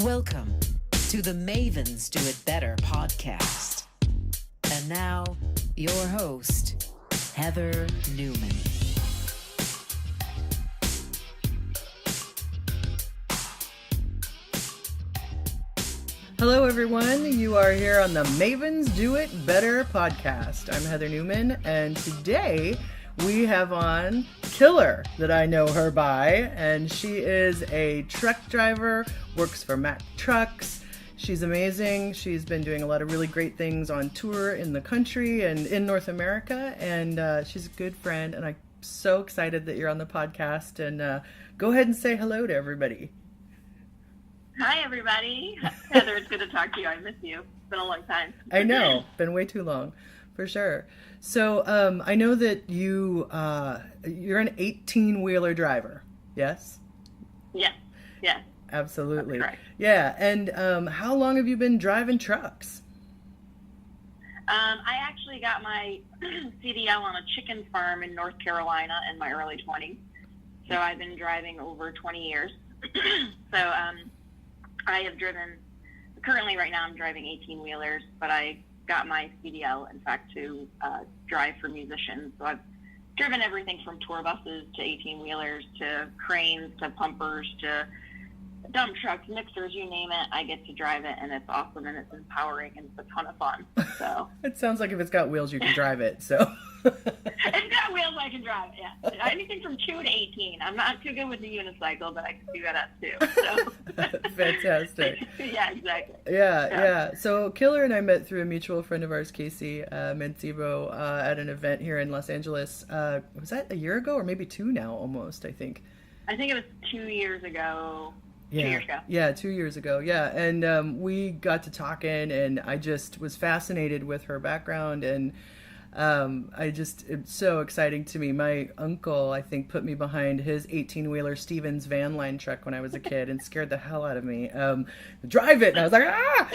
Welcome to the Mavens Do It Better podcast. And now, your host, Heather Newman. Hello, everyone. You are here on the Mavens Do It Better podcast. I'm Heather Newman, and today we have on Kil Ler, that I know her by, and she is a truck driver, works for Mack Trucks. She's amazing. She's been doing a lot of really great things on tour in the country and in North America, and she's a good friend, and I'm so excited that you're on the podcast, and go ahead and say hello to everybody. Hi, everybody. Heather, it's good to talk to you. I miss you. It's been a long time. I know. Been way too long, for sure. So I know that you're an 18-wheeler driver, yes? Yes. Absolutely. That's correct. Yeah, and how long have you been driving trucks? I actually got my CDL on a chicken farm in North Carolina in my early 20s. So I've been driving over 20 years. So I have driven, currently right now I'm driving 18-wheelers, but I got my CDL, in fact, to drive for musicians. So I've driven everything from tour buses to 18-wheelers to cranes to pumpers to dump trucks, mixers, you name it. I get to drive it, and it's awesome, and it's empowering, and it's a ton of fun. So It sounds like if it's got wheels, you can drive it, so. it's got wheels, I can drive it, yeah. Anything from 2 to 18. I'm not too good with the unicycle, but I can do that too. So. Fantastic. Yeah, exactly. Yeah. So Kil Ler and I met through a mutual friend of ours, Casey Mencibo, at an event here in Los Angeles. Was that a year ago, or maybe 2 now, almost, I think? I think it was 2 years ago. Yeah. 2 years ago. Yeah, 2 years ago. Yeah, and we got to talking, and I just was fascinated with her background, and it's so exciting to me. My uncle, I think, put me behind his 18-wheeler Stevens van line truck when I was a kid and scared the hell out of me. Drive it, and I was like, ah!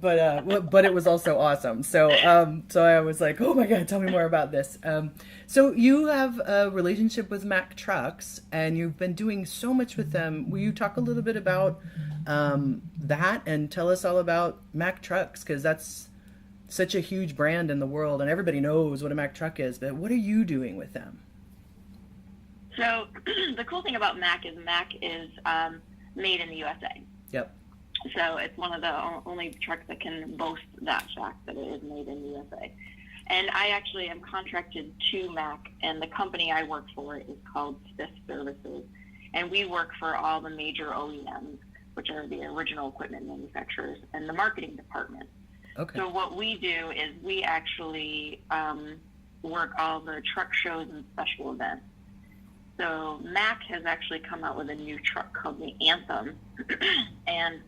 But it was also awesome. So I was like, oh my God, tell me more about this. So you have a relationship with Mack Trucks, and you've been doing so much with them. Will you talk a little bit about that and tell us all about Mack Trucks? Because that's such a huge brand in the world, and everybody knows what a Mack truck is, but what are you doing with them? So the cool thing about Mack is made in the USA. Yep. So it's one of the only trucks that can boast that fact that it is made in the USA. And I actually am contracted to Mack, and the company I work for is called Spiff Services. And we work for all the major OEMs, which are the original equipment manufacturers, and the marketing department. Okay. So what we do is we actually work all the truck shows and special events. So Mack has actually come out with a new truck called the Anthem, and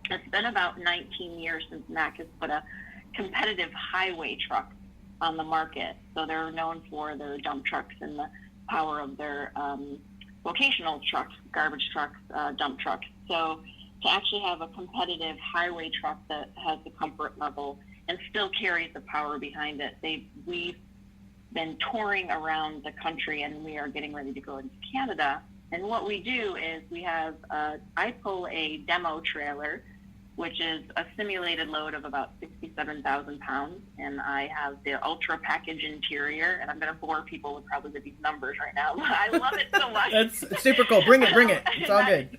it's been about 19 years since Mack has put a competitive highway truck on the market. So they're known for their dump trucks and the power of their vocational trucks, garbage trucks, dump trucks. So to actually have a competitive highway truck that has the comfort level and still carries the power behind it, we've been touring around the country, and we are getting ready to go into Canada. And what we do is I pull a demo trailer, which is a simulated load of about 67,000 pounds, and I have the ultra package interior, and I'm going to bore people probably with these numbers right now, but I love it so much. That's super cool. Bring it. It's all good.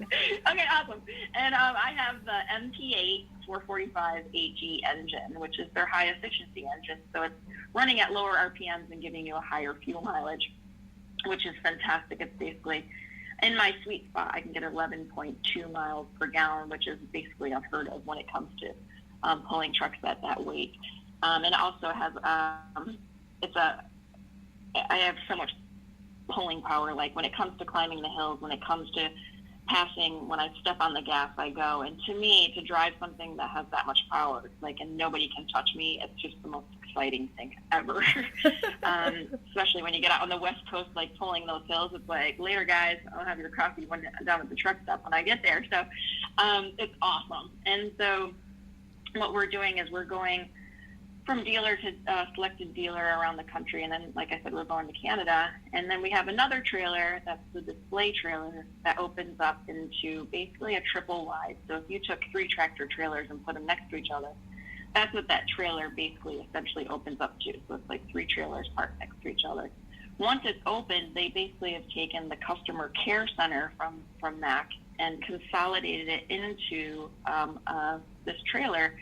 Okay, awesome. And I have the MT8 445 AG engine, which is their high efficiency engine. So it's running at lower RPMs and giving you a higher fuel mileage, which is fantastic. It's basically in my sweet spot. I can get 11.2 miles per gallon, which is basically unheard of when it comes to pulling trucks at that weight. And it also has I have so much pulling power. Like when it comes to climbing the hills, when it comes to passing, when I step on the gas, I go. And to me, to drive something that has that much power, and nobody can touch me, it's just the most exciting thing ever. Especially when you get out on the West Coast, pulling those hills. It's like, later, guys, I'll have your coffee down at the truck stop when I get there. So it's awesome. And so what we're doing is we're going from dealer to selected dealer around the country. And then, like I said, we're going to Canada. And then we have another trailer that's the display trailer that opens up into basically a triple wide. So if you took 3 tractor trailers and put them next to each other, that's what that trailer basically essentially opens up to. So it's like 3 trailers parked next to each other. Once it's open, they basically have taken the customer care center from Mack and consolidated it into this trailer.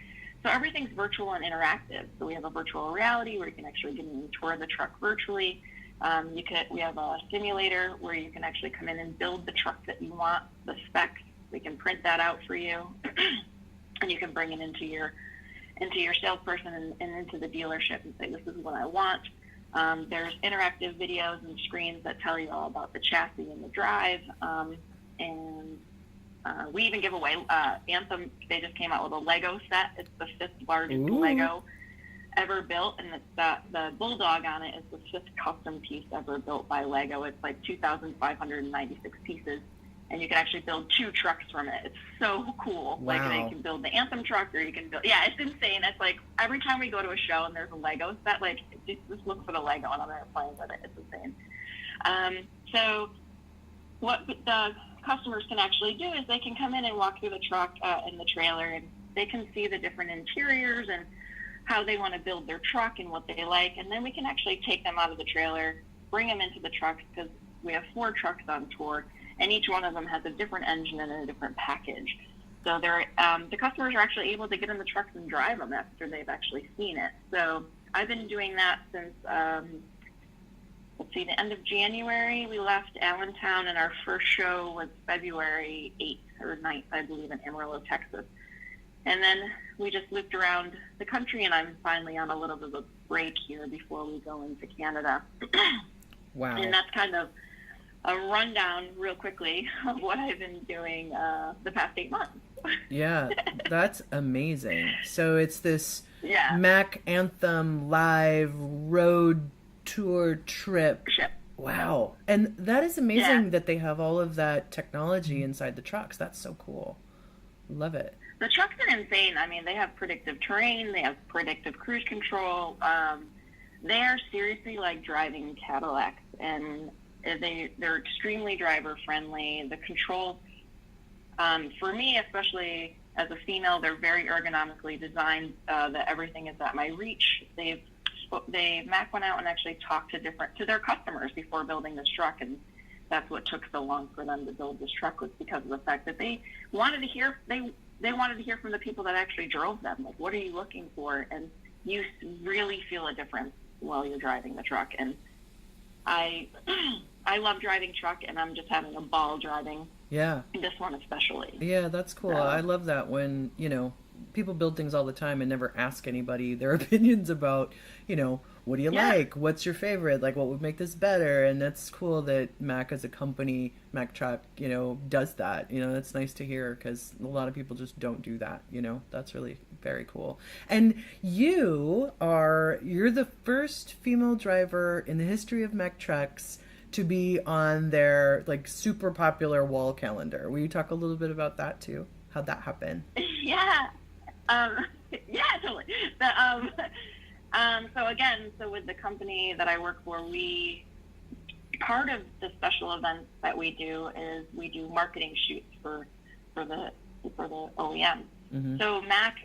So everything's virtual and interactive. So we have a virtual reality where you can actually get in and tour the truck virtually. We have a simulator where you can actually come in and build the truck that you want, the specs. We can print that out for you, and you can bring it into your salesperson and into the dealership and say, this is what I want. There's interactive videos and screens that tell you all about the chassis and the drive. And we even give away Anthem. They just came out with a Lego set. It's the 5th largest Lego ever built, and it's the Bulldog on it is the 5th custom piece ever built by Lego. It's like 2,596 pieces, and you can actually build 2 trucks from it. It's so cool. Wow. Like, you can build the Anthem truck, or you can build, yeah, it's insane. It's like every time we go to a show and there's a Lego set, like, just look for the Lego and I'm there playing with it. It's insane. So what the customers can actually do is they can come in and walk through the truck and the trailer, and they can see the different interiors and how they want to build their truck and what they like. And then we can actually take them out of the trailer, bring them into the trucks, because we have 4 trucks on tour, and each one of them has a different engine and a different package. So the customers are actually able to get in the trucks and drive them after they've actually seen it. So I've been doing that since, the end of January. We left Allentown, and our first show was February 8th or 9th, I believe, in Amarillo, Texas. And then we just looped around the country, and I'm finally on a little bit of a break here before we go into Canada. Wow. And that's kind of a rundown real quickly of what I've been doing the past 8 months. Yeah, that's amazing. So it's this Yeah. Mack Anthem live road tour trip. Wow. And that is amazing that they have all of that technology inside the trucks. That's so cool. Love it. The trucks are insane. I mean, they have predictive terrain. They have predictive cruise control. They are seriously like driving Cadillacs, and they're extremely driver friendly. The control, for me, especially as a female, they're very ergonomically designed, that everything is at my reach. Mack went out and actually talked to their customers before building this truck, and that's what took so long for them to build this truck, was because of the fact that they wanted to hear from the people that actually drove them. Like, what are you looking for? And you really feel a difference while you're driving the truck. And I love driving truck, and I'm just having a ball driving this one especially. Yeah, that's cool. So, I love that when, people build things all the time and never ask anybody their opinions about, what do you like? What's your favorite? Like, what would make this better? And that's cool that Mack as a company, Mack Truck, does that. That's nice to hear, because a lot of people just don't do that. That's really very cool. And you're the first female driver in the history of Mack Trucks to be on their like super popular wall calendar. Will you talk a little bit about that too? How'd that happen? Yeah. Totally. So with the company that I work for, part of the special events that we do is we do marketing shoots for the OEM. Mm-hmm. So Mack,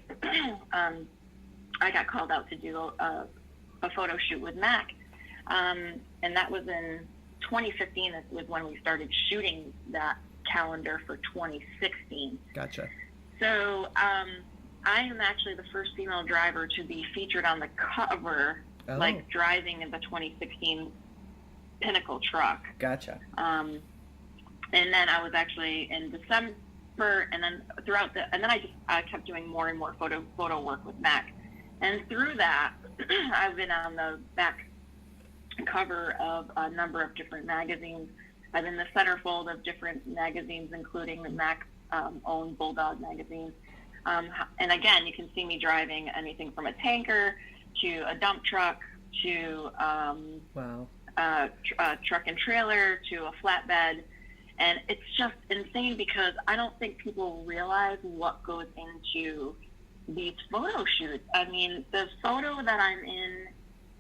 I got called out to do a photo shoot with Mack, and that was in 2015. It was when we started shooting that calendar for 2016. Gotcha. So I am actually the first female driver to be featured on the cover, like driving in the 2016 Pinnacle truck. Gotcha. And then I was actually in December, and then I kept doing more and more photo work with Mack. And through that, I've been on the back cover of a number of different magazines. I'm in the centerfold of different magazines, including the Mack owned Bulldog magazine. And again, you can see me driving anything from a tanker to a dump truck to truck and trailer to a flatbed. And it's just insane, because I don't think people realize what goes into these photo shoots. I mean, the photo that I'm in,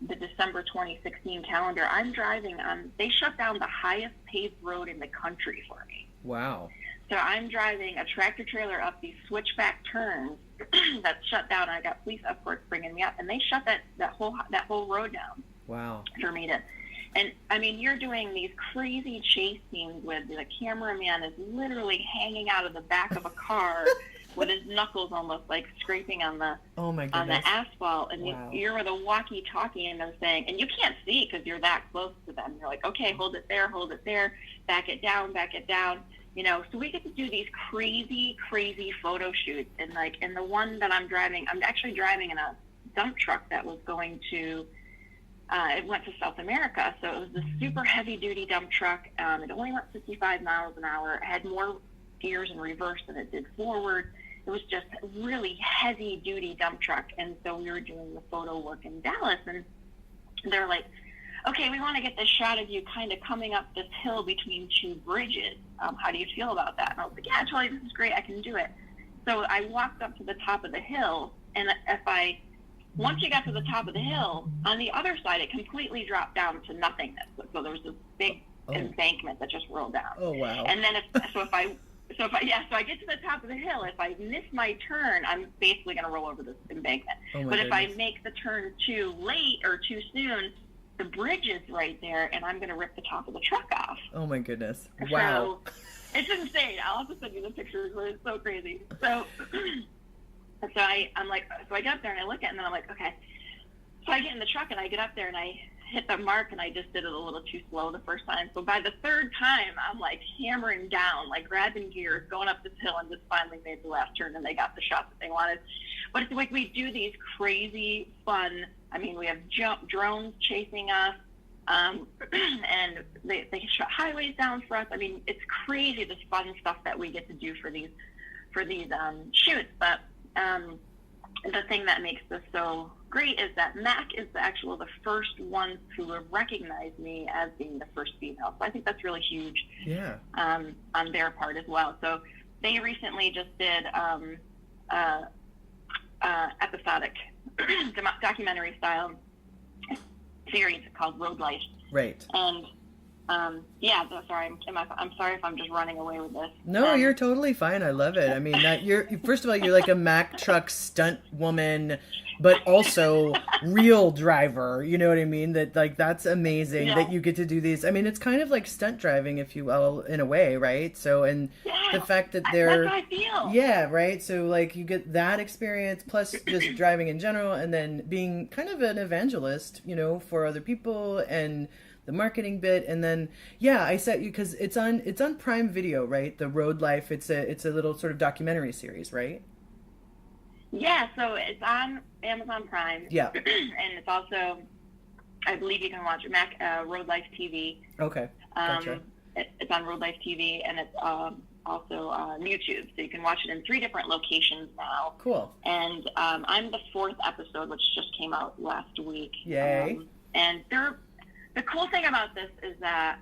the December 2016 calendar, I'm driving on, they shut down the highest paved road in the country for me. Wow. So I'm driving a tractor trailer up these switchback turns that's shut down. I got police escorts bringing me up, and they shut that whole road down. Wow. For me to, and I mean, you're doing these crazy chase scenes with the cameraman is literally hanging out of the back of a car with his knuckles almost like scraping on the on the asphalt, and wow. you're with a walkie-talkie and they're saying, and you can't see because you're that close to them. You're like, okay, hold it there, back it down. You know, so we get to do these crazy photo shoots. And like in the one that I'm driving, I'm actually driving in a dump truck that was going to, it went to South America. So it was this super heavy duty dump truck. It only went 55 miles an hour. It had more gears in reverse than it did forward. It was just a really heavy duty dump truck. And so we were doing the photo work in Dallas, and they're like, okay, we want to get this shot of you kind of coming up this hill between two bridges. How do you feel about that? And I was like, yeah, totally, this is great, I can do it. So I walked up to the top of the hill, and once you got to the top of the hill, on the other side, it completely dropped down to nothingness. So there was this big embankment that just rolled down. Oh, wow. And then so I get to the top of the hill. If I miss my turn, I'm basically going to roll over this embankment. But if I make the turn too late or too soon, the bridge is right there, and I'm going to rip the top of the truck off. Oh my goodness! Wow, so, it's insane. I'll have to send you the pictures, but it's so crazy. So I get up there and I look at it, and then I'm like, okay. So I get in the truck and I get up there and I hit the mark, and I just did it a little too slow the first time. So by the third time, I'm like hammering down, like grabbing gears, going up this hill, and just finally made the last turn, and they got the shot that they wanted. But it's like we do these crazy fun. I mean, we have drones chasing us, and they shut highways down for us. I mean, it's crazy, this fun stuff that we get to do for these shoots. But the thing that makes this so great is that Mack is the first ones who have recognized me as being the first female. So I think that's really huge. Yeah. On their part as well. So they recently just did episodic documentary style series called Road Life. Right. And I'm sorry if I'm just running away with this. No, you're totally fine. I love it. I mean, first of all, you're like a Mack Trucks stunt woman, but also real driver. You know what I mean? That's amazing that you get to do these. I mean, it's kind of like stunt driving, if you will, in a way, right? So, and the fact that they're, that's how I feel. Yeah, right. So like you get that experience plus just driving in general, and then being kind of an evangelist, you know, for other people and the marketing bit. And then I sent you because it's on Prime Video, right? The Road Life. It's a little sort of documentary series, right? Yeah, so it's on Amazon Prime. Yeah. And it's also, I believe you can watch it, Road Life TV. Okay, gotcha. It's on Road Life TV, and it's also on YouTube. So you can watch it in 3 different locations now. Cool. And I'm the 4th episode, which just came out last week. Yay. And the cool thing about this is that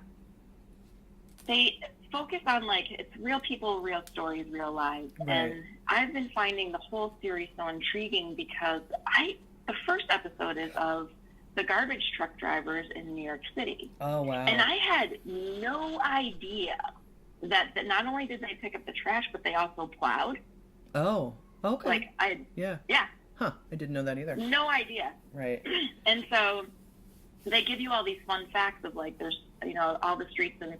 they focus on, like, it's real people, real stories, real lives. Right. And I've been finding the whole series so intriguing because the first episode is of the garbage truck drivers in New York City. Oh, wow. And I had no idea that not only did they pick up the trash, but they also plowed. Oh, okay. Yeah. Huh, I didn't know that either. No idea. Right. And so they give you all these fun facts of, like, there's, you know, all the streets in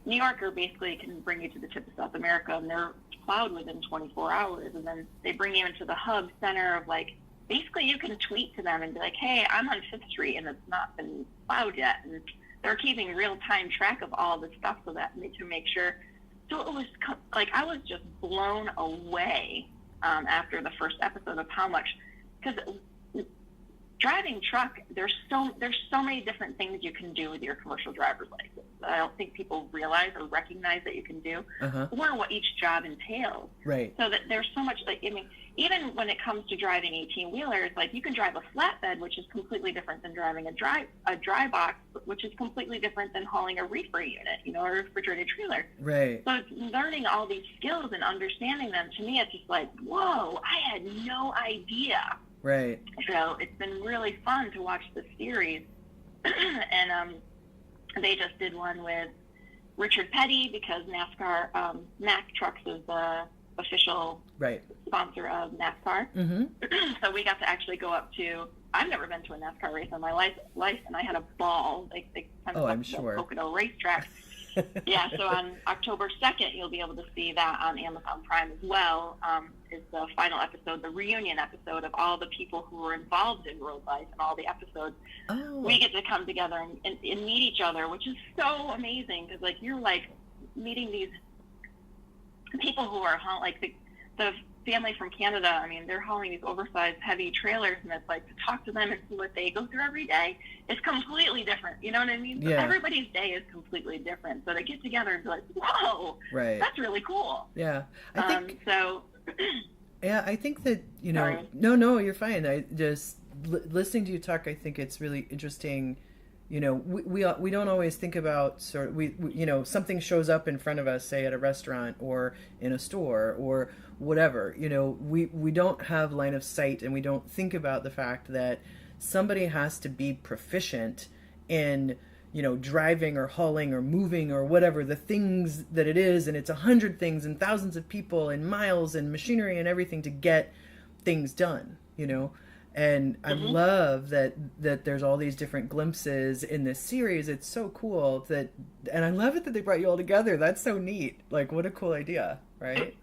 New York are basically can bring you to the tip of South America, and they're plowed within 24 hours. And then they bring you into the hub center of, like, basically you can tweet to them and be like, hey, I'm on 5th Street and it's not been plowed yet. And they're keeping real-time track of all this stuff so that to make sure. So it was like I was just blown away after the first episode of how much, because driving truck, there's so many different things you can do with your commercial driver's license. I don't think people realize or recognize that you can do, or what each job entails. Right. So that there's so much, like, I mean, even when it comes to driving 18-wheelers, like, you can drive a flatbed, which is completely different than driving a dry box, which is completely different than hauling a reefer unit, you know, or a refrigerated trailer. Right. So it's learning all these skills and understanding them. To me, it's just like, whoa, I had no idea. Right. So it's been really fun to watch the series. And they just did one with Richard Petty, because NASCAR, Mack Trucks is the official sponsor of NASCAR. So we got to actually go up to, I've never been to a NASCAR race in my life, and I had a ball. They kind of I'm sure. the Pocono racetrack. Yeah, so on October 2nd, you'll be able to see that on Amazon Prime as well. Is the final episode, the reunion episode of all the people who were involved in road life and all the episodes. We get to come together and meet each other, which is so amazing, because, like, you're, like, meeting these people who are, like, the family from Canada. I mean, they're hauling these oversized, heavy trailers, and it's like, to talk to them and see what they go through every day is completely different. You know what I mean? Yeah. So everybody's day is completely different. So to get together and be like, whoa, that's really cool. Yeah. I think, so. Yeah, I think that, you know, Sorry. no, you're fine. I just, listening to you talk, I think it's really interesting. You know, we don't always think about sort of, we you know, something shows up in front of us, say at a restaurant or in a store or whatever, you know, we don't have line of sight, and we don't think about the fact that somebody has to be proficient in, you know, driving or hauling or moving or whatever the things that it is, and it's 100 things and thousands of people and miles and machinery and everything to get things done, you know. And I love that there's all these different glimpses in this series. It's so cool that, and I love it that they brought you all together. That's so neat. Like, what a cool idea, right?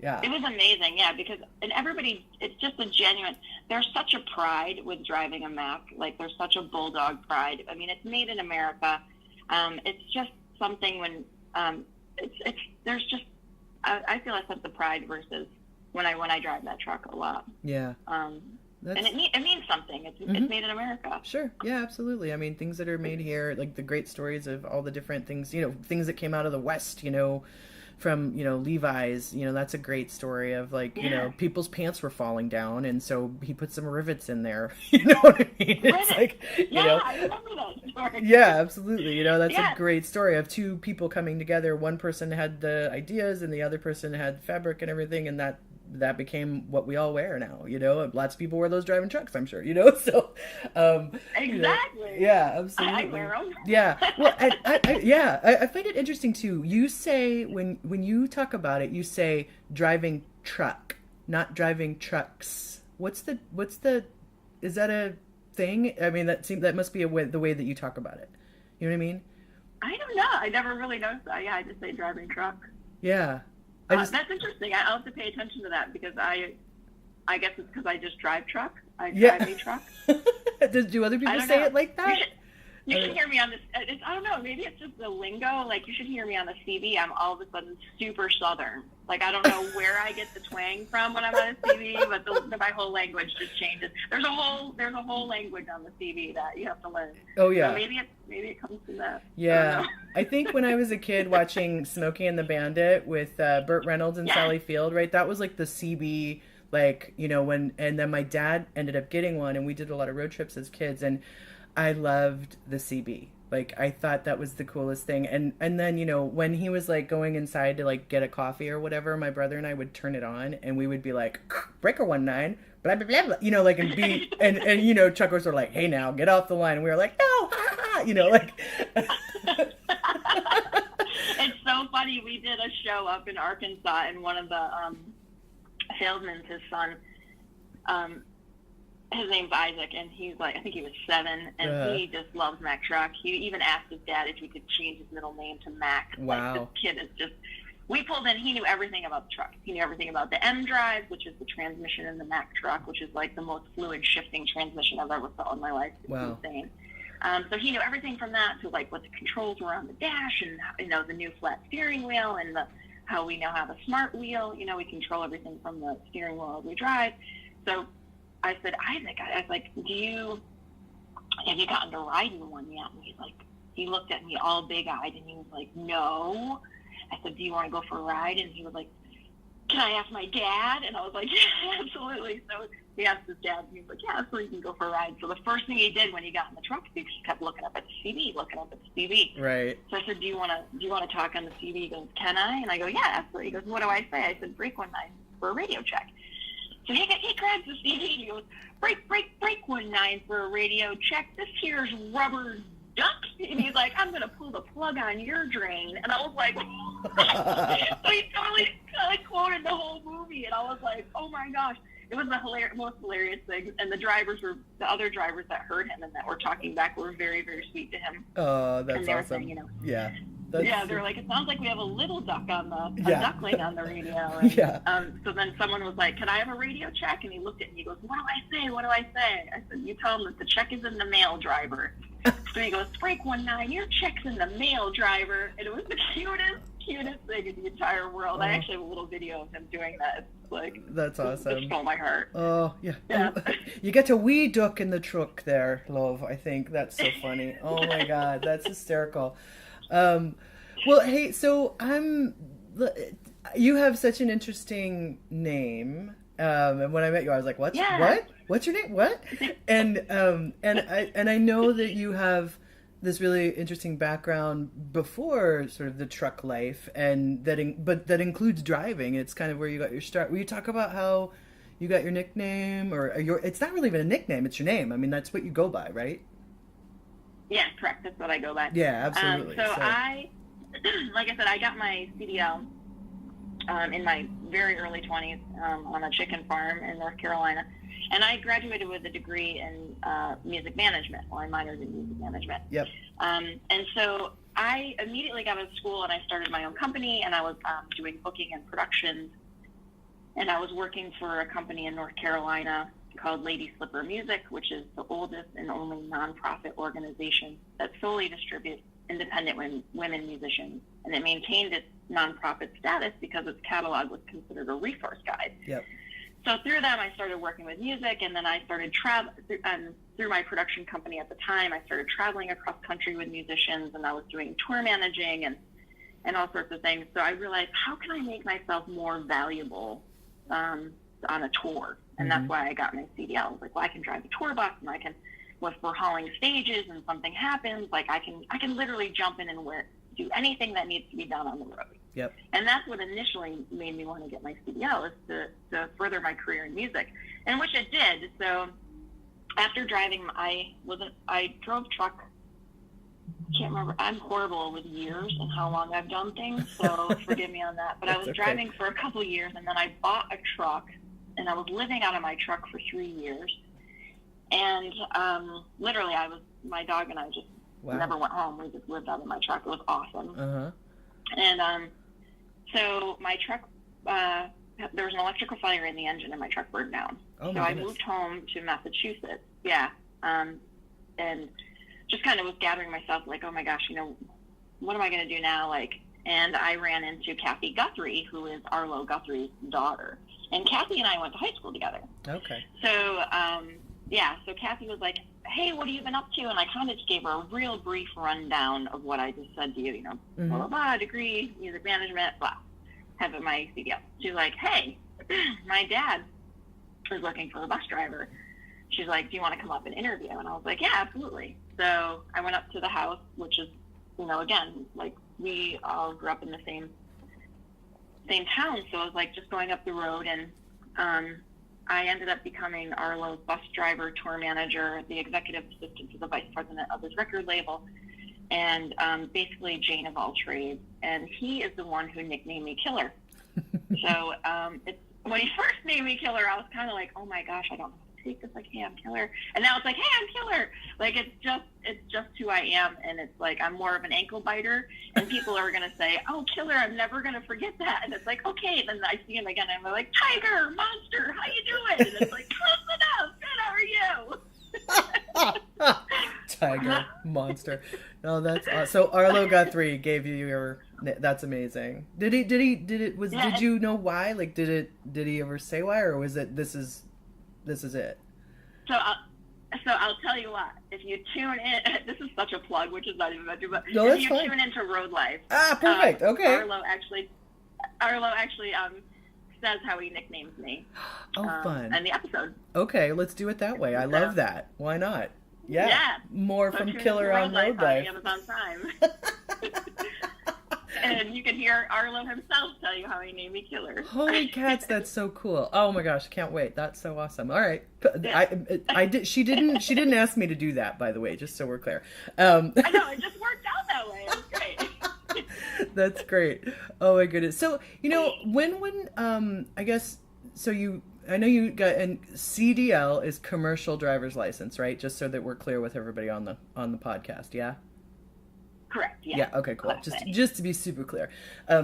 Yeah. It was amazing, yeah, because, and everybody, it's just a genuine, there's such a pride with driving a Mack. Like, there's such a bulldog pride. I mean, it's made in America. It's just something when, there's just, I feel a sense of pride versus when I drive that truck a lot. Yeah. And it means something. It's made in America. Sure. Yeah, absolutely. I mean, things that are made here, like the great stories of all the different things, you know, things that came out of the West, you know, from, you know, Levi's, you know, that's a great story of, like, you know, people's pants were falling down, and so he put some rivets in there. You know what I mean? It's like, you know, I remember that story. Yeah, absolutely. You know, that's a great story of two people coming together. One person had the ideas and the other person had fabric and everything, and that became what we all wear now, you know. Lots of people wear those driving trucks, I'm sure, you know. So exactly. You know, yeah, absolutely. I wear them. Yeah. Well, I find it interesting too. You say, when you talk about it, you say driving truck, not driving trucks. What's the is that a thing? I mean, that must be the way that you talk about it. You know what I mean? I don't know. I never really noticed that. Yeah, I just say driving truck. Yeah. That's interesting. I'll have to pay attention to that, because I guess it's because I just drive truck. I drive a truck. Do other people say it like that? You should hear me on this. I don't know. Maybe it's just the lingo. Like, you should hear me on the CB. I'm all of a sudden super Southern. Like, I don't know where I get the twang from when I'm on a CB, but my whole language just changes. There's a whole language on the CB that you have to learn. Oh yeah. So maybe it comes from that. Yeah. I think when I was a kid watching Smokey and the Bandit with Burt Reynolds and Sally Field, right? That was like the CB. Like, you know, and then my dad ended up getting one, and we did a lot of road trips as kids, and I loved the CB. Like, I thought that was the coolest thing. And then, you know, when he was, like, going inside to, like, get a coffee or whatever, my brother and I would turn it on, and we would be like, breaker 19, blah, blah, blah, blah, you know, like, and be, and you know, Chuck was sort of like, hey, now, get off the line. And we were like, no, ha, ha, ha, you know, like. It's so funny. We did a show up in Arkansas, and one of the salesmen, his son, his name's Isaac, and he's like, I think he was 7, and he just loves Mack Truck. He even asked his dad if he could change his middle name to Mack. Wow. Like, this kid is just, we pulled in, he knew everything about the truck. He knew everything about the M drive, which is the transmission in the Mack Truck, which is like the most fluid shifting transmission I've ever felt in my life. It's insane. So he knew everything from that to, like, what the controls were on the dash, and, you know, the new flat steering wheel, and how we now have a smart wheel. You know, we control everything from the steering wheel as we drive. So I said, Isaac, I was like, have you gotten to ride in one yet? And he looked at me all big-eyed, and he was like, no. I said, do you want to go for a ride? And he was like, can I ask my dad? And I was like, yeah, absolutely. So he asked his dad, and he was like, yeah, absolutely, you can go for a ride. So the first thing he did when he got in the truck, he just kept looking up at the CV. Right. So I said, do you want to talk on the CV? He goes, can I? And I go, yeah, absolutely. He goes, what do I say? I said, brake 19 for a radio check. So he grabs the CD and he goes, brake 19 for a radio check. This here's rubber ducks. And he's like, I'm going to pull the plug on your drain. And I was like, so he totally quoted the whole movie. And I was like, oh my gosh. It was the most hilarious thing. And the other drivers that heard him and that were talking back were very, very sweet to him. Oh, that's and they were awesome. saying, yeah. They're like, it sounds like we have a little duck on a duckling on the radio. And, so then someone was like, can I have a radio check? And he looked at me, he goes, what do I say? I said, you tell him that the check is in the mail, driver. So he goes, brake 19, your check's in the mail, driver. And it was the cutest thing in the entire world. I actually have a little video of him doing that. It's like, that's awesome. It stole my heart. Oh, yeah. You get a wee duck in the truck there, love. I think that's so funny. Oh my God, that's hysterical. Well, hey, so you have such an interesting name. And when I met you, I was like, what? What's your name? What? And I know that you have this really interesting background before sort of the truck life, and that includes driving. It's kind of where you got your start. Will you talk about how you got your nickname, or it's not really even a nickname, it's your name. I mean, that's what you go by, right? Yeah, correct. That's what I go by. Yeah, absolutely. So I, like I said, I got my CDL in my very early 20s on a chicken farm in North Carolina. And I graduated with a degree in music management, or I minored in music management. Yep. And so I immediately got out of school and I started my own company, and I was doing booking and production. And I was working for a company in North Carolina called Lady Slipper Music, which is the oldest and only nonprofit organization that solely distributes independent women musicians. And it maintained its nonprofit status because its catalog was considered a resource guide. Yep. So through them, I started working with music, and then I started through my production company at the time. I started traveling across country with musicians, and I was doing tour managing and all sorts of things. So I realized, how can I make myself more valuable on a tour? And that's why I got my CDL. I was like, well, I can drive a tour bus, and I can, if we're hauling stages and something happens, like I can literally jump in and do anything that needs to be done on the road. Yep. And that's what initially made me want to get my CDL, is to further my career in music, and which it did. So after driving, I drove truck. I can't remember. I'm horrible with years and how long I've done things, so forgive me on that. But I was driving for a couple of years, and then I bought a truck, and I was living out of my truck for 3 years. And literally, my dog and I just never went home. We just lived out of my truck. It was awesome. Uh-huh. And so my truck, there was an electrical fire in the engine, and my truck burned down. Oh, so I moved home to Massachusetts. Yeah. And just kind of was gathering myself, like, oh my gosh, what am I going to do now? And I ran into Kathy Guthrie, who is Arlo Guthrie's daughter. And Kathy and I went to high school together. Okay. So, so Kathy was like, hey, what have you been up to? And I kind of just gave her a real brief rundown of what I just said to you, blah, blah, blah, degree, music management, blah, have my CDL. She's like, hey, my dad is looking for a bus driver. She's like, do you want to come up and interview? And I was like, yeah, absolutely. So I went up to the house, which is, again, like, we all grew up in the same town. So I was like just going up the road, and I ended up becoming Arlo's bus driver, tour manager, the executive assistant to the vice president of his record label, and basically Jane of all trades. And he is the one who nicknamed me Killer. So when he first named me Killer, I was kind of like, oh my gosh, I don't know how to take this. Like, hey, I'm Killer. And now it's like, hey, I'm Killer. Like, it's just who I am. And it's like, I'm more of an ankle biter. And people are going to say, oh, Killer, I'm never going to forget that. And it's like, okay. Then I see him again, and I'm like, Tiger, Monster, how you doing? And it's like, close enough. Good, how are you? Tiger, Monster. No, that's awesome. So Arlo Guthrie gave you your. That's amazing. Did you know why? Like, did he ever say why, or was it this is it? So I'll tell you what. If you tune in, this is such a plug, which is not even meant to, but no, if you fine. tune into Road Life, perfect. Okay. Arlo actually says how he nicknames me. Oh, fun. In the episode. Okay, let's do it that way. I love that. Why not? Yeah. More so from Kil Ler on Road Life. Amazon Prime. And you can hear Arlo himself tell you how he named me Kil Ler. Holy cats, that's so cool. Oh my gosh, can't wait. That's so awesome. All right. I did she didn't ask me to do that, by the way, just so we're clear. I know, it just worked out that way. It was great. That's great. Oh my goodness. So, when I guess I know you got, and CDL is commercial driver's license, right? Just so that we're clear with everybody on the podcast, yeah? Correct. Yeah. Yeah. Okay. Cool. Just to be super clear.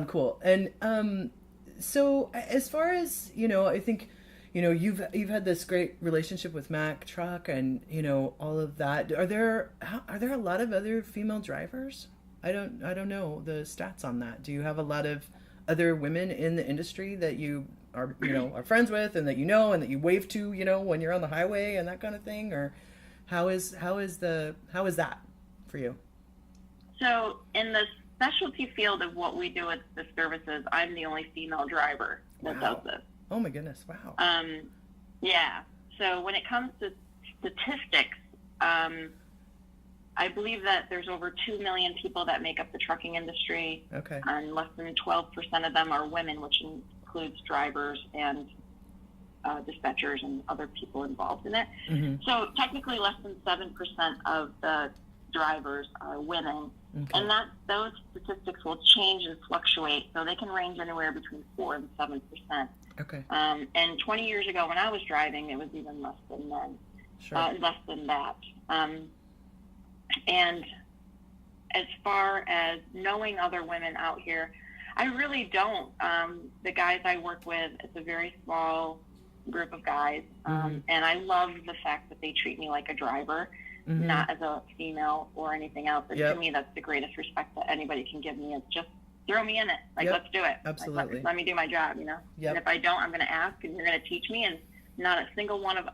Cool. And so as far as I think you've had this great relationship with Mack Truck and all of that. Are there a lot of other female drivers? I don't know the stats on that. Do you have a lot of other women in the industry that you are are friends with and that and that you wave to when you're on the highway and that kind of thing? Or how is that for you? So in the specialty field of what we do with the services, I'm the only female driver that does this. Oh my goodness! Wow. Yeah. So when it comes to statistics, I believe that there's over 2 million people that make up the trucking industry. Okay. And less than 12% of them are women, which includes drivers and dispatchers and other people involved in it. Mm-hmm. So technically less than 7% of the drivers are women. Okay. And those statistics will change and fluctuate, so they can range anywhere between 4 and 7%. Okay. And 20 years ago, when I was driving, it was even less than then. Sure. Less than that. And as far as knowing other women out here, I really don't. The guys I work with, it's a very small group of guys, and I love the fact that they treat me like a driver. Mm-hmm. Not as a female or anything else. And to me, that's the greatest respect that anybody can give me. Is just throw me in it. Let's do it. Absolutely. Let me do my job, Yep. And if I don't, I'm going to ask, and you're going to teach me. And not a single one of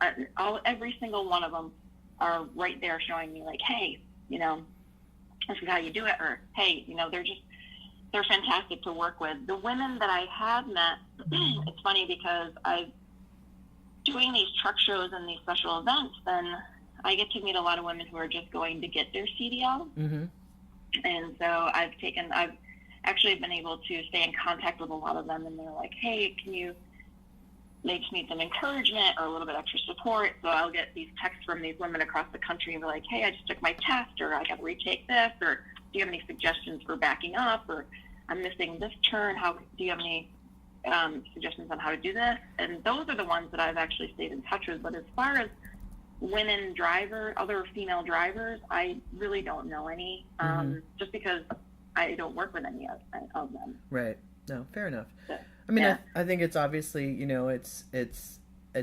every single one of them are right there showing me like, hey, this is how you do it, or hey, they're fantastic to work with. The women that I have met, it's funny because I'm doing these truck shows and these special events, then I get to meet a lot of women who are just going to get their CDL. Mm-hmm. And so I've actually been able to stay in contact with a lot of them, and they're like, hey, they just need some encouragement or a little bit extra support. So I'll get these texts from these women across the country and be like, hey, I just took my test, or I got to retake this, or do you have any suggestions for backing up, or I'm missing this turn. Do you have any suggestions on how to do this? And those are the ones that I've actually stayed in touch with. But as far as women other female drivers, I really don't know any, just because I don't work with any of them. Right. No, fair enough. So, I mean, I think it's obviously, it's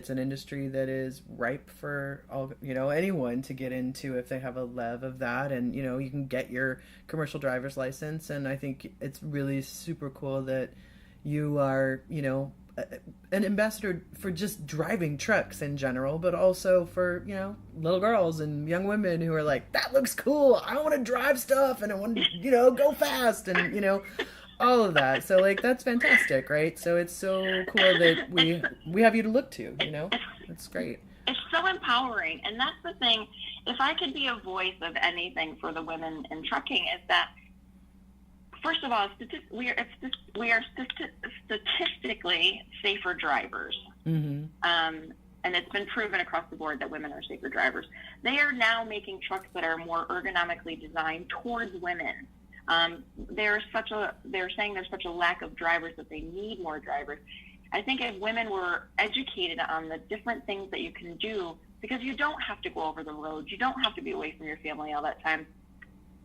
an industry that is ripe for all, anyone to get into if they have a love of that, and, you can get your commercial driver's license. And I think it's really super cool that you are, an ambassador for just driving trucks in general, but also for, little girls and young women who are like, that looks cool. I want to drive stuff and I want to, go fast and, all of that. So that's fantastic, right? So it's so cool that we have you to look to, That's great. It's so empowering. And that's the thing. If I could be a voice of anything for the women in trucking, is that, first of all, we are statistically safer drivers. Mm-hmm. And it's been proven across the board that women are safer drivers. They are now making trucks that are more ergonomically designed towards women. They're saying there's such a lack of drivers that they need more drivers. I think if women were educated on the different things that you can do, because you don't have to go over the roads, you don't have to be away from your family all that time.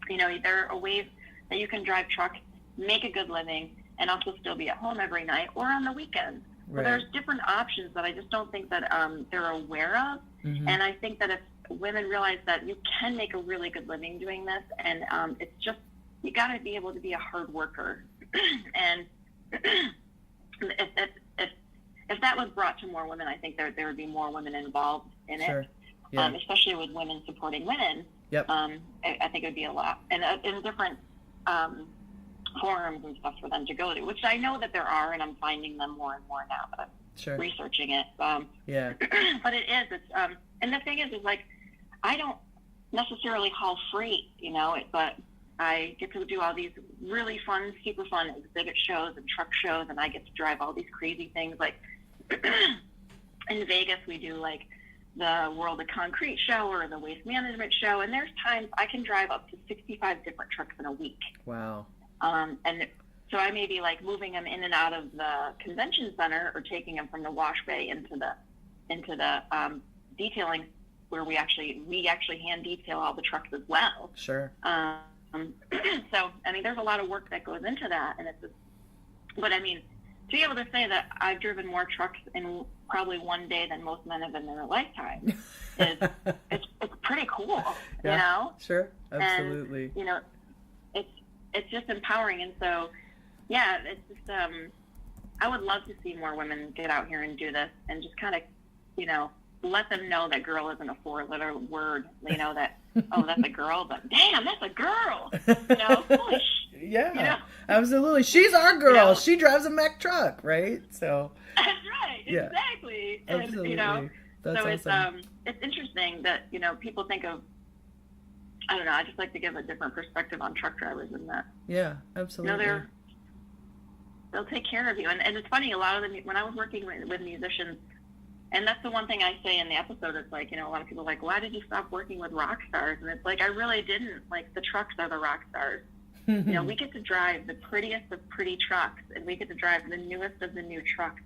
There are ways that you can drive trucks, make a good living, and also still be at home every night or on the weekends. Right. So there's different options that I just don't think that they're aware of. Mm-hmm. And I think that if women realize that you can make a really good living doing this, and it's just, you got to be able to be a hard worker. And if that was brought to more women, I think there would be more women involved in Sure. it. Yeah. Especially with women supporting women. Yep. I think it would be a lot, and in different forums and stuff for them to go to, which I know that there are, and I'm finding them more and more now that I'm Sure. researching it. Yeah. But it's and the thing is like, I don't necessarily haul freight, but I get to do all these really fun, super fun exhibit shows and truck shows, and I get to drive all these crazy things. Like in Vegas, we do like the World of Concrete show or the Waste Management show, and there's times I can drive up to 65 different trucks in a week. Wow. And so I may be like moving them in and out of the convention center or taking them from the wash bay into the detailing, where we actually hand detail all the trucks as well. Sure. So I mean, there's a lot of work that goes into that, and but I mean, to be able to say that I've driven more trucks in probably one day than most men have in their lifetime it's pretty cool. Yeah, sure, absolutely. And, it's just empowering, and so yeah, it's just I would love to see more women get out here and do this, and just kind of let them know that girl isn't a 4-letter word, that oh, that's a girl, but damn, that's a girl, push. Yeah, absolutely. She's our girl. She drives a Mack truck, right? So that's right. Yeah. Exactly. Absolutely. And, that's so awesome. it's interesting that people think of, I don't know, I just like to give a different perspective on truck drivers, and that Yeah, absolutely. They'll take care of you, and it's funny, a lot of when I was working with musicians. And that's the one thing I say in the episode. It's like, a lot of people are like, why did you stop working with rock stars? And it's like, I really didn't. Like, the trucks are the rock stars. We get to drive the prettiest of pretty trucks, and we get to drive the newest of the new trucks.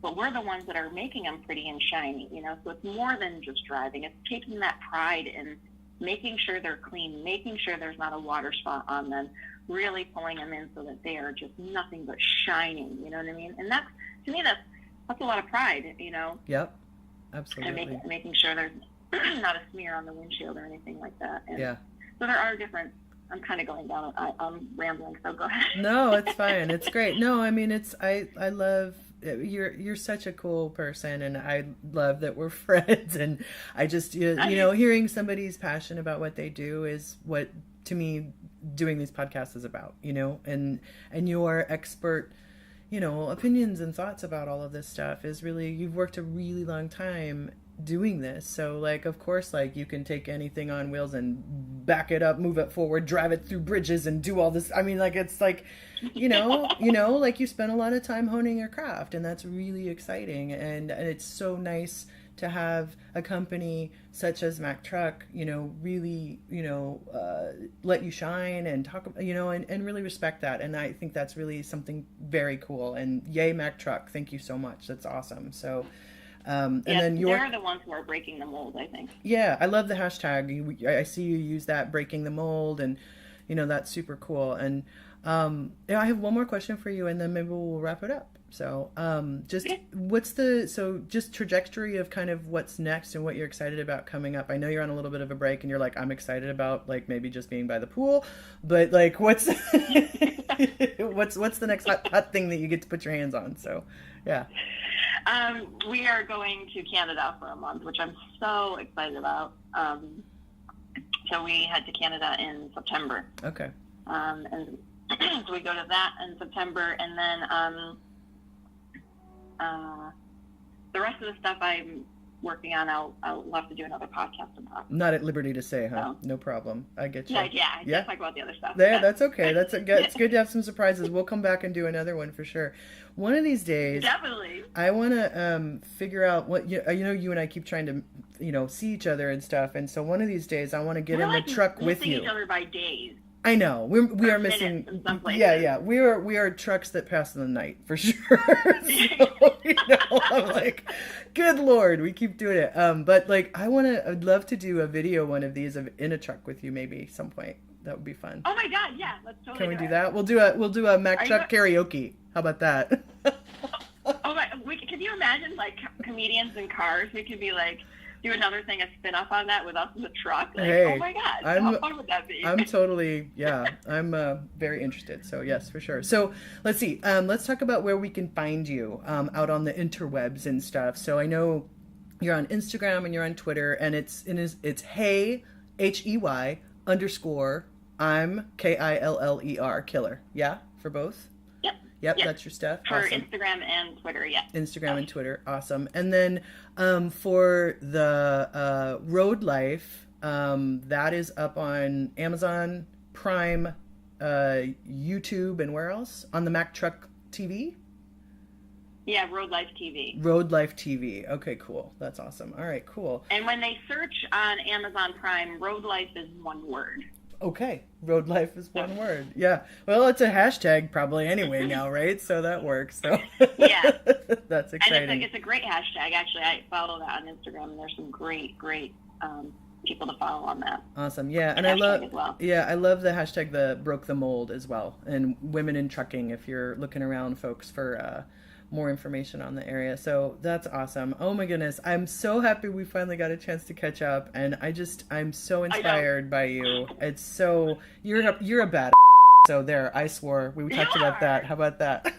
But we're the ones that are making them pretty and shiny, So it's more than just driving. It's taking that pride in making sure they're clean, making sure there's not a water spot on them, really pulling them in so that they are just nothing but shining. You know what I mean? And that's, to me, that's a lot of pride, Yep, absolutely. And making sure there's not a smear on the windshield or anything like that. And yeah. So there are different. I'm kind of going down. I'm rambling, so go ahead. No, it's fine. It's great. No, I mean, I love. You're such a cool person, and I love that we're friends. And I just hearing somebody's passion about what they do is what, to me, doing these podcasts is about. And your expert opinions and thoughts about all of this stuff is really, you've worked a really long time doing this. So like, of course, like you can take anything on wheels and back it up, move it forward, drive it through bridges and do all this. I mean, like, it's like, like you spend a lot of time honing your craft, and that's really exciting. And it's so nice to have a company such as Mack Truck, really, let you shine and talk, and really respect that. And I think that's really something very cool. And yay, Mack Truck. Thank you so much. That's awesome. So, and then they're the ones who are breaking the mold, I think. Yeah. I love the hashtag. I see you use that, breaking the mold, and, that's super cool. And, I have one more question for you, and then maybe we'll wrap it up. So, just trajectory of kind of what's next and what you're excited about coming up. I know you're on a little bit of a break, and you're like, I'm excited about like maybe just being by the pool, but like, what's the next hot thing that you get to put your hands on? So, yeah. We are going to Canada for a month, which I'm so excited about. So we head to Canada in September. Okay. And so we go to that in September, and then the rest of the stuff I'm working on, I'll have to do another podcast about. Not at liberty to say, huh? So, no problem. I get you. Yeah. I can't talk about the other stuff. Yeah, that's okay. It's good to have some surprises. We'll come back and do another one for sure. One of these days, definitely. I want to figure out what you and I keep trying to see each other and stuff. And so one of these days, I want to get in the truck with you. Each other by days. I know we are missing. Yeah. We are trucks that pass in the night for sure. So, I'm like, good Lord, we keep doing it. But like, I'd love to do a video one of these in a truck with you maybe some point. That would be fun. Oh my God, yeah, let's totally. Can we do that? We'll do a Mack Truck karaoke. How about that? Oh my, can you imagine like comedians in cars? We could be like, do another thing, a spin-off on that with us in the truck. Like, hey, oh my God, how fun would that be? I'm totally, I'm very interested. So yes, for sure. So let's see. Let's talk about where we can find you out on the interwebs and stuff. So I know You're on Instagram and you're on Twitter, and it's hey, HEY _ I'm KILLER, Killer. Yeah, for both? Yep, that's your stuff. For awesome. Instagram and Twitter, yeah. Instagram and Twitter, awesome. And then for the Road Life, that is up on Amazon Prime, YouTube, and where else? On the Mack Truck TV? Yeah, Road Life TV. Road Life TV. Okay, cool. That's awesome. All right, cool. And when they search on Amazon Prime, Road Life is one word. Okay, Road Life is one word. Yeah. Well, it's a hashtag probably anyway now, right? So that works. So yeah, that's exciting. And it's a great hashtag. Actually, I follow that on Instagram, and there's some great people to follow on that. Awesome. Yeah, and I love the hashtag the broke the mold as well, and women in trucking. If you're looking around, folks, for more information on the area. So that's awesome. Oh my goodness. I'm so happy we finally got a chance to catch up, and I'm so inspired by you. It's so, you're a bad so there, I swore. We talked about that. How about that?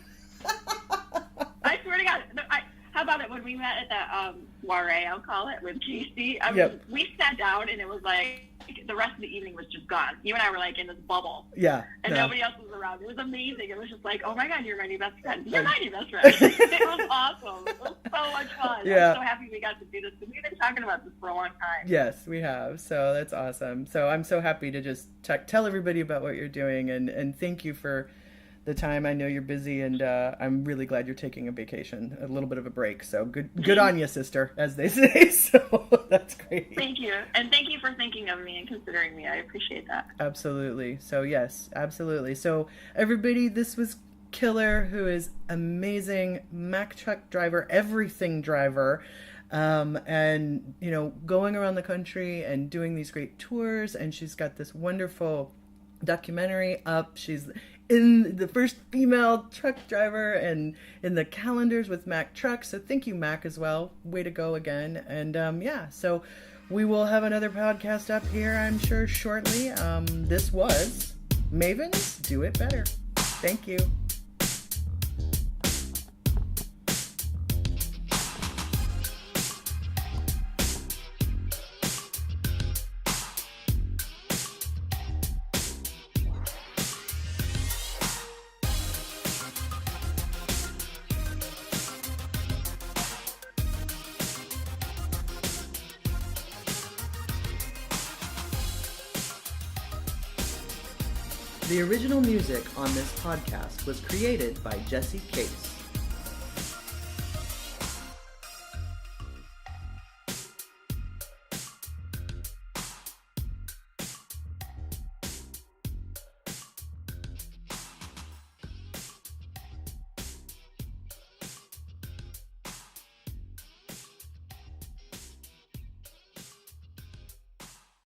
I swear to God. How about it when we met at the soiree, I'll call it, with Casey? We sat down, and it was like the rest of the evening was just gone. You and I were like in this bubble. Yeah. And nobody else was around. It was amazing. It was just like, oh my God, you're my new best friend. You're my new best friend. It was awesome. It was so much fun. Yeah. I'm so happy we got to do this. We've been talking about this for a long time. Yes, we have. So that's awesome. So I'm so happy to just tell everybody about what you're doing, and thank you for the time. I know you're busy, and I'm really glad you're taking a vacation, a little bit of a break. So good on you, sister, as they say. So that's great. Thank you. And thank you for thinking of me and considering me. I appreciate that. Absolutely. So yes, absolutely. So everybody, this was Kil Ler, who is amazing Mack truck driver, everything driver. And, going around the country and doing these great tours. And she's got this wonderful documentary up. She's in the first female truck driver and in the calendars with Mack Trucks. So thank you, Mack, as well. Way to go again. And so we will have another podcast up here, I'm sure, shortly. This was Mavens Do It Better. Thank you. The original music on this podcast was created by Jesse Case.